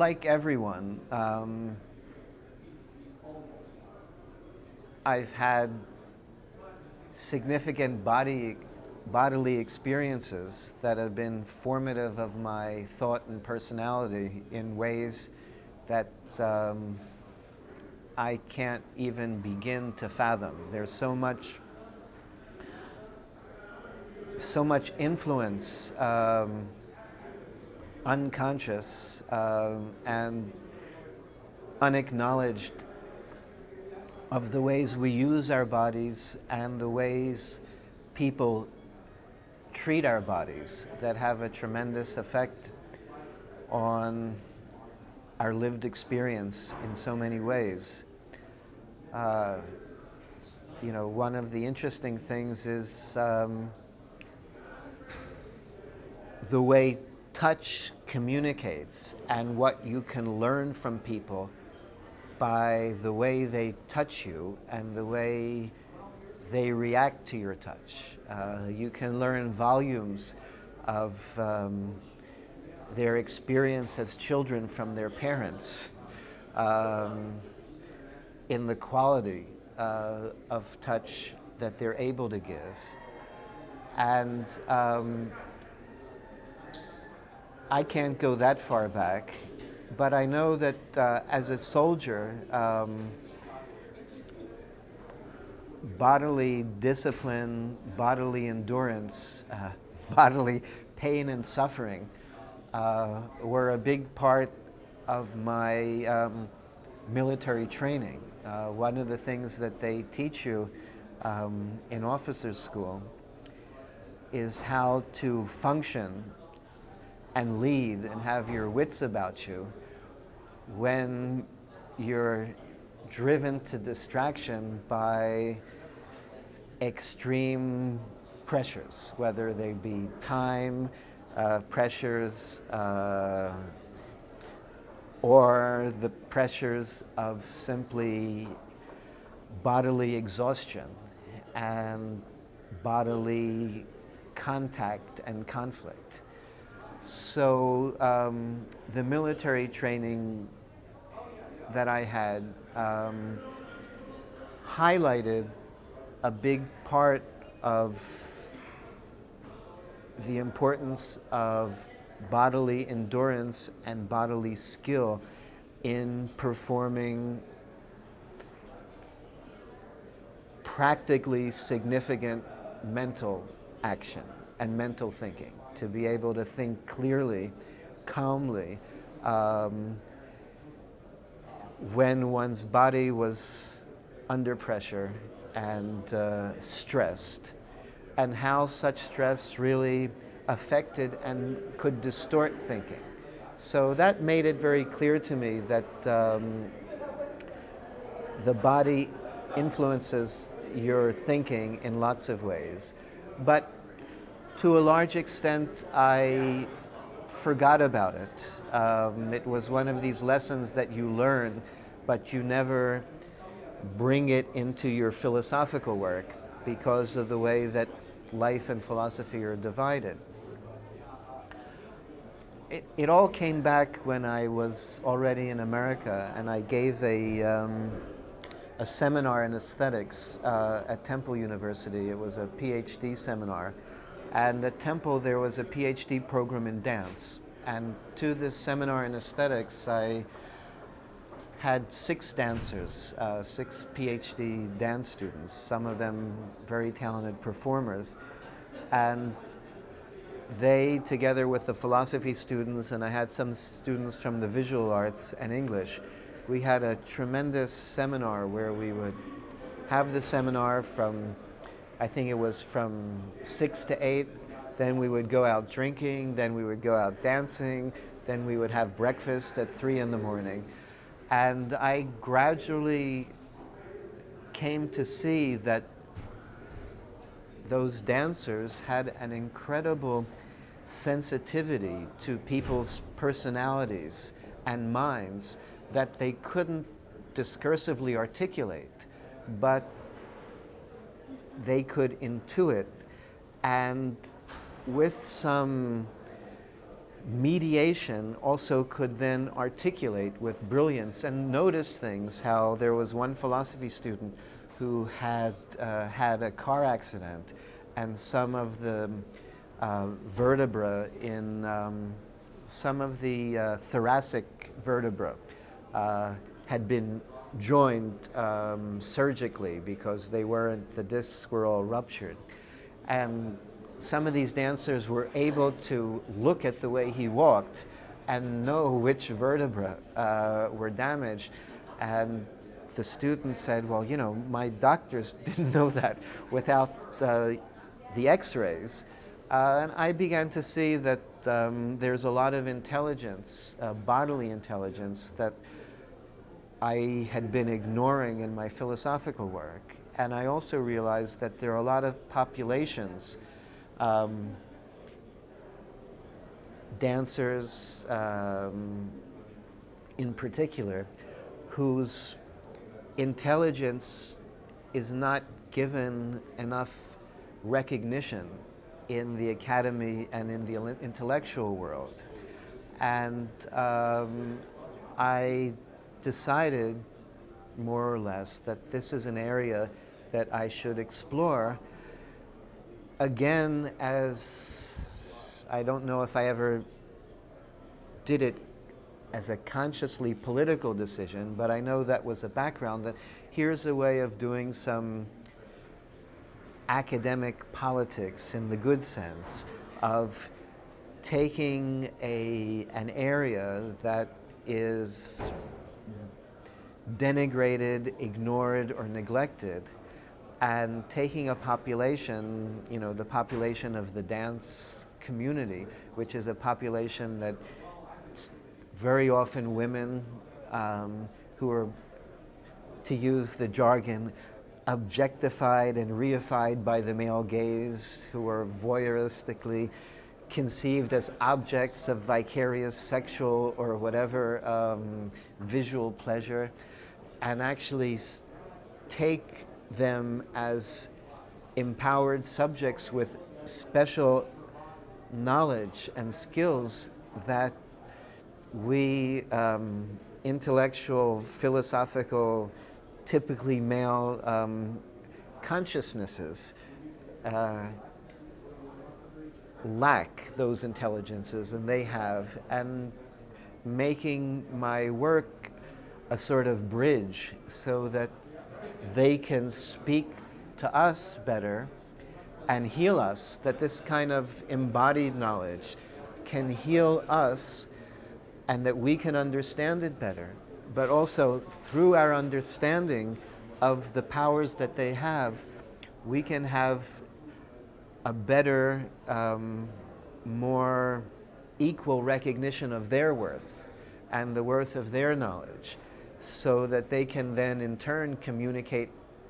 like everyone, I've had significant bodily experiences that have been formative of my thought and personality in ways that I can't even begin to fathom. There's so much influence, unconscious and unacknowledged, of the ways we use our bodies and the ways people treat our bodies that have a tremendous effect on our lived experience in so many ways. One of the interesting things is the way touch communicates and what you can learn from people by the way they touch you and the way they react to your touch. You can learn volumes of their experience as children from their parents in the quality of touch that they're able to give. And I can't go that far back, but I know that as a soldier, bodily discipline, bodily endurance, bodily pain and suffering were a big part of my military training. One of the things that they teach you in officers' school is how to function and lead and have your wits about you when you're driven to distraction by extreme pressures, whether they be time pressures or the pressures of simply bodily exhaustion and bodily contact and conflict. So the military training that I had highlighted a big part of the importance of bodily endurance and bodily skill in performing practically significant mental action and mental thinking, to be able to think clearly, calmly, when one's body was under pressure and stressed, and how such stress really affected and could distort thinking. So that made it very clear to me that the body influences your thinking in lots of ways. But to a large extent, I forgot about it. It was one of these lessons that you learn, but you never bring it into your philosophical work because of the way that life and philosophy are divided. It all came back when I was already in America, and I gave a seminar in aesthetics at Temple University. It was a PhD seminar. And at Temple, there was a PhD program in dance. And to this seminar in aesthetics, I had 6 dancers, 6 PhD dance students, some of them very talented performers. And they, together with the philosophy students, and I had some students from the visual arts and English, we had a tremendous seminar where we would have the seminar from, I think it was from 6 to 8, then we would go out drinking, then we would go out dancing, then we would have breakfast at 3 in the morning. And I gradually came to see that those dancers had an incredible sensitivity to people's personalities and minds that they couldn't discursively articulate, but they could intuit, and with some mediation also could then articulate with brilliance and notice things. How there was one philosophy student who had had a car accident, and some of the vertebra in some of the thoracic vertebra had been joined surgically because the discs were all ruptured. And some of these dancers were able to look at the way he walked and know which vertebra were damaged. And the student said, well, you know, my doctors didn't know that without the x-rays. And I began to see that there's a lot of intelligence, bodily intelligence, that I had been ignoring in my philosophical work. And I also realized that there are a lot of populations, dancers in particular, whose intelligence is not given enough recognition in the academy and in the intellectual world. And I decided, more or less, that this is an area that I should explore. Again, as I don't know if I ever did it as a consciously political decision, but I know that was a background, that here's a way of doing some academic politics in the good sense, of taking an area that is denigrated, ignored, or neglected, and taking a population, you know, the population of the dance community, which is a population that very often women who are, to use the jargon, objectified and reified by the male gaze, who are voyeuristically conceived as objects of vicarious sexual or whatever visual pleasure, and actually take them as empowered subjects with special knowledge and skills that we intellectual, philosophical, typically male consciousnesses lack those intelligences, and they have, and making my work a sort of bridge so that they can speak to us better and heal us, that this kind of embodied knowledge can heal us and that we can understand it better. But also, through our understanding of the powers that they have, we can have a better, more equal recognition of their worth and the worth of their knowledge, so that they can then in turn communicate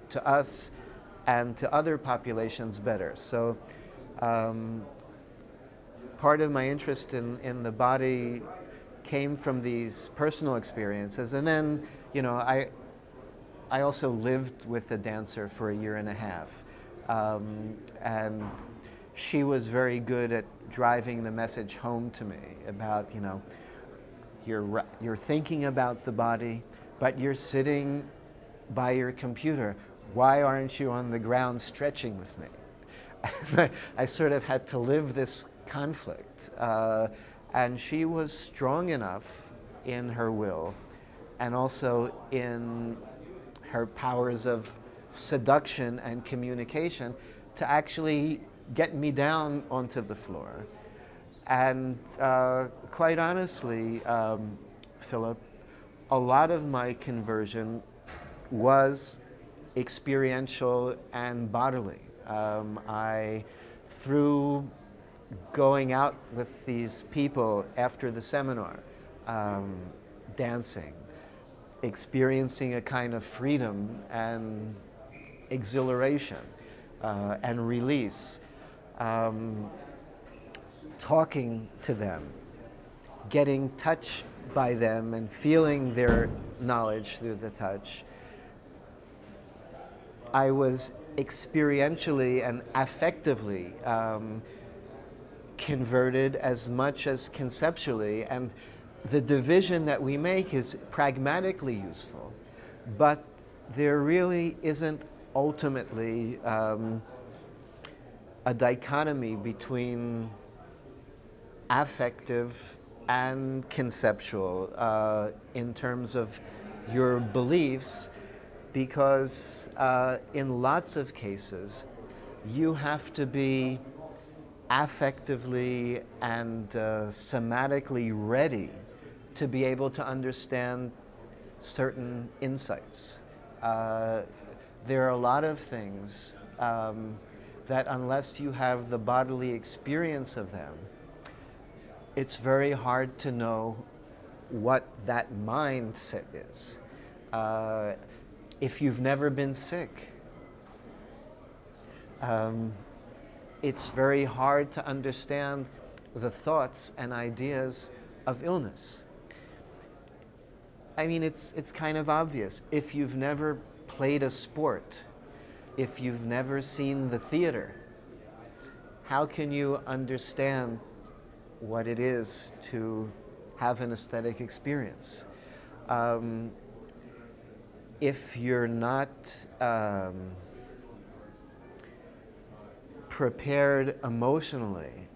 to us and to other populations better. So part of my interest in the body came from these personal experiences. And then, you know, I also lived with a dancer for a year and a half. And she was very good at driving the message home to me about, you know, you're thinking about the body, but you're sitting by your computer. Why aren't you on the ground stretching with me? I sort of had to live this conflict. And she was strong enough in her will and also in her powers of seduction and communication to actually get me down onto the floor. And quite honestly, Philip, a lot of my conversion was experiential and bodily. Through going out with these people after the seminar, dancing, experiencing a kind of freedom and exhilaration and release, talking to them, getting touched by them and feeling their knowledge through the touch, I was experientially and affectively converted as much as conceptually, and the division that we make is pragmatically useful, but there really isn't ultimately a dichotomy between affective and conceptual in terms of your beliefs, because in lots of cases you have to be affectively and somatically ready to be able to understand certain insights. There are a lot of things that unless you have the bodily experience of them, it's very hard to know what that mindset is. If you've never been sick, it's very hard to understand the thoughts and ideas of illness. I mean, it's kind of obvious. If you've never played a sport, if you've never seen the theater, how can you understand what it is to have an aesthetic experience? If you're not prepared emotionally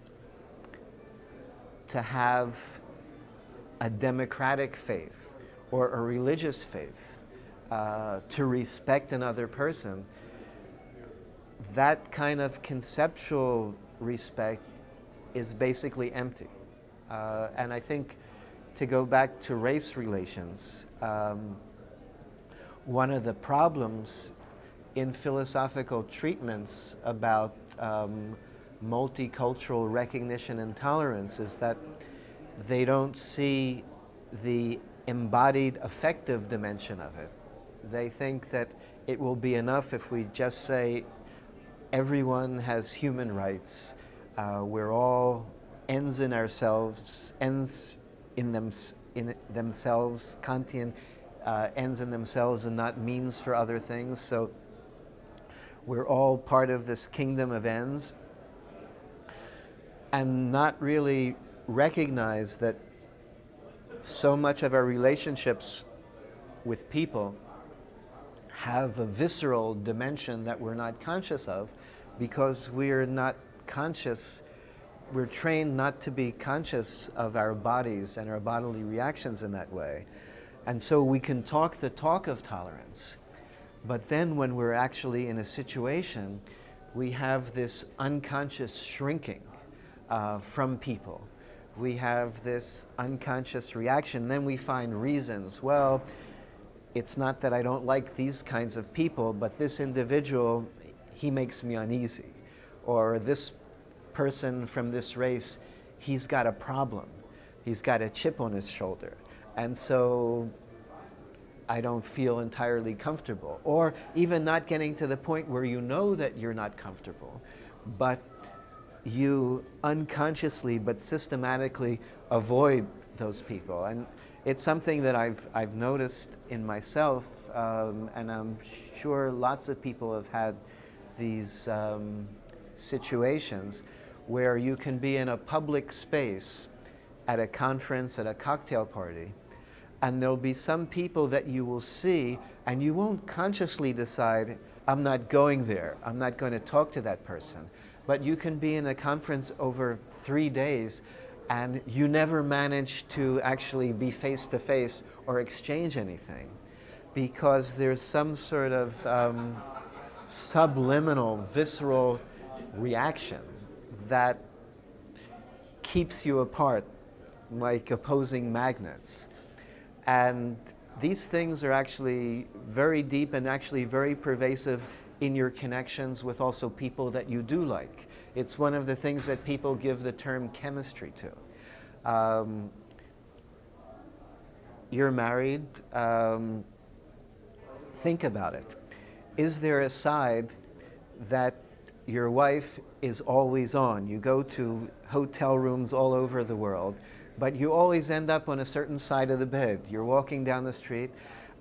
to have a democratic faith or a religious faith, to respect another person, that kind of conceptual respect is basically empty. And I think, to go back to race relations, one of the problems in philosophical treatments about multicultural recognition and tolerance is that they don't see the embodied affective dimension of it. They think that it will be enough if we just say everyone has human rights, we're all ends in ourselves, ends in themselves, Kantian ends in themselves and not means for other things. So we're all part of this kingdom of ends, and not really recognize that so much of our relationships with people have a visceral dimension that we're not conscious of, because we're not conscious, we're trained not to be conscious of our bodies and our bodily reactions in that way. And so we can talk the talk of tolerance, but then when we're actually in a situation, we have this unconscious shrinking from people. We have this unconscious reaction. Then we find reasons. Well, it's not that I don't like these kinds of people, but this individual, he makes me uneasy. Or this person from this race, he's got a problem. He's got a chip on his shoulder. And so I don't feel entirely comfortable. Or even not getting to the point where you know that you're not comfortable, but you unconsciously but systematically avoid those people. And it's something that I've noticed in myself, and I'm sure lots of people have had these situations where you can be in a public space, at a conference, at a cocktail party, and there'll be some people that you will see, and you won't consciously decide, I'm not going there, I'm not going to talk to that person. But you can be in a conference over 3 days and you never manage to actually be face to face or exchange anything, because there's some sort of subliminal, visceral reaction that keeps you apart like opposing magnets. And these things are actually very deep and actually very pervasive in your connections with also people that you do like. It's one of the things that people give the term chemistry to. You're married, think about it. Is there a side that your wife is always on? You go to hotel rooms all over the world, but you always end up on a certain side of the bed. You're walking down the street,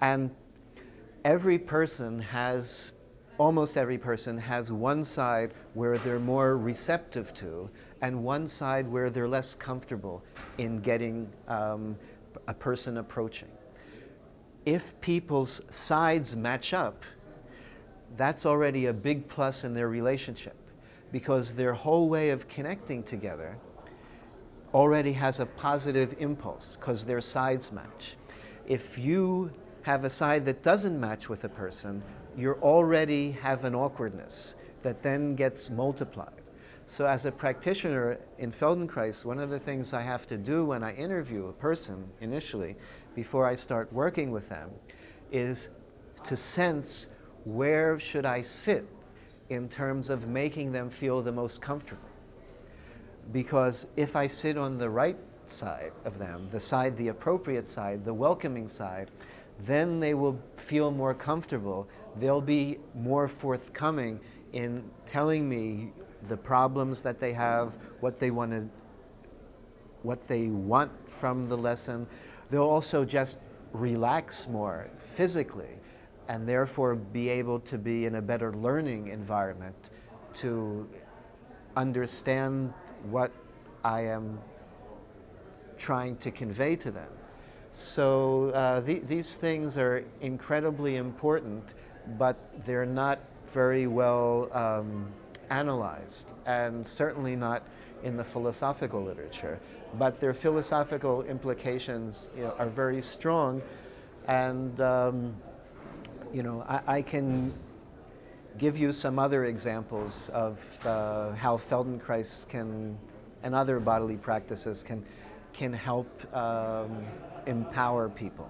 and every person has almost every person has one side where they're more receptive to and one side where they're less comfortable in getting a person approaching. If people's sides match up, that's already a big plus in their relationship, because their whole way of connecting together already has a positive impulse because their sides match. If you have a side that doesn't match with a person, you already have an awkwardness that then gets multiplied. So as a practitioner in Feldenkrais, one of the things I have to do when I interview a person initially, before I start working with them, is to sense where should I sit in terms of making them feel the most comfortable. Because if I sit on the right side of them, the appropriate side, the welcoming side, then they will feel more comfortable. They'll be more forthcoming in telling me the problems that they have, what they want from the lesson. They'll also just relax more physically and therefore be able to be in a better learning environment to understand what I am trying to convey to them. So these things are incredibly important, but they're not very well analyzed, and certainly not in the philosophical literature. But their philosophical implications, are very strong, and I can give you some other examples of how Feldenkrais and other bodily practices can help empower people.